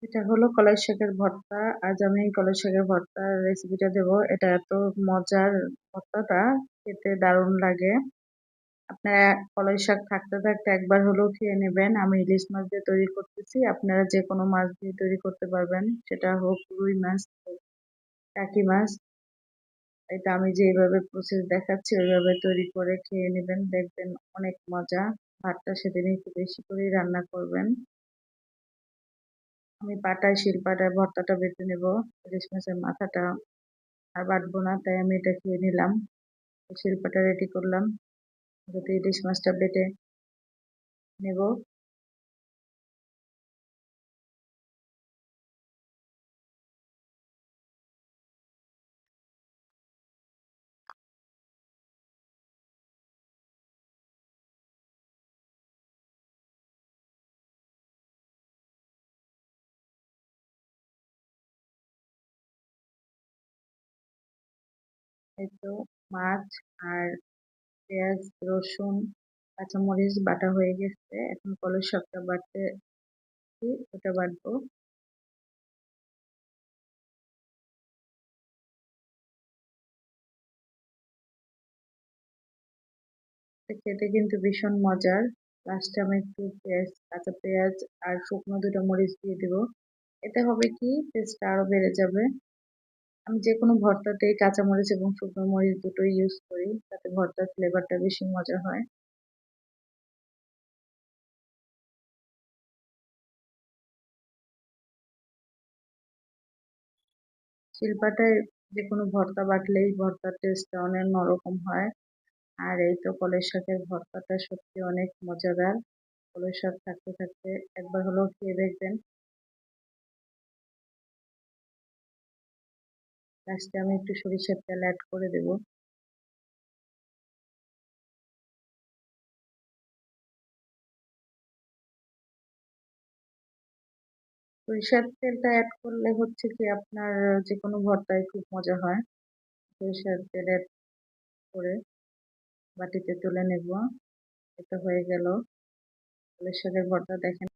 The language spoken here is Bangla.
এটা হলো কলাই শাকের ভর্তা। আজ আমি কলাই শাকের ভর্তার রেসিপিটা দেবো। এটা এত মজার ভর্তাটা, খেতে দারুণ লাগে। আপনারা কলাই শাক থাকতে থাকতে একবার হলেও খেয়ে নেবেন। আমি ইলিশ মাছ দিয়ে তৈরি করতেছি। আপনারা যে কোনো মাছ দিয়ে তৈরি করতে পারবেন। সেটা হোক রুই মাছ, হোক টাকি মাছ। এটা আমি যেভাবে প্রসেস দেখাচ্ছি ওইভাবে তৈরি করে খেয়ে নেবেন। দেখবেন অনেক মজা। ভাতটা সেদিন একটু বেশি করেই রান্না করবেন। আমি শিলপাটায় ভর্তাটা বেটে নেব। ইলিশ মাছের মাথাটা আর বাটবো না, তাই আমি এটা খেয়ে নিলাম। শিলপাটা রেডি করলাম, যাতে ইলিশ মাছটা বেটে নেব। এই তো মাছ আর পেঁয়াজ, রসুন, কাঁচামরিচ বাটা হয়ে গেছে। এখন কলের শাকটা বাটতে, ওটা বাটবো। খেতে কিন্তু ভীষণ মজার। লাস্টে আমি একটু কাঁচা পেঁয়াজ আর শুকনো দুটো মরিচ দিয়ে দিব। এতে হবে কি, টেস্টটা আরো বেড়ে যাবে। আমি যে কোনো ভর্তাতেই কাঁচা মরিচ এবং শুকনো মরিচ দুটোই ইউজ করি, তাতে ভর্তার ফ্লেভারটা বেশি মজা হয়। শিলপাটায় যে কোনো ভর্তা বাটলেই ভর্তার টেস্টটা অনেক অন্যরকম হয়। আর এই তো কলের শাকের ভর্তাটা সত্যি অনেক মজাদার। কলের শাক থাকতে থাকতে একবার হলেও খেয়ে দেখবেন। লাস্টে আমি একটু সরিষার তেল অ্যাড করে দেব। সরিষার তেলটা অ্যাড করলে হচ্ছে কি, আপনার যে কোনো ভর্তায় খুব মজা হয়। সরিষার তেল অ্যাড করে বাটিতে তুলে নেব। এটা হয়ে গেল কলের শাকের ভর্তা। দেখেন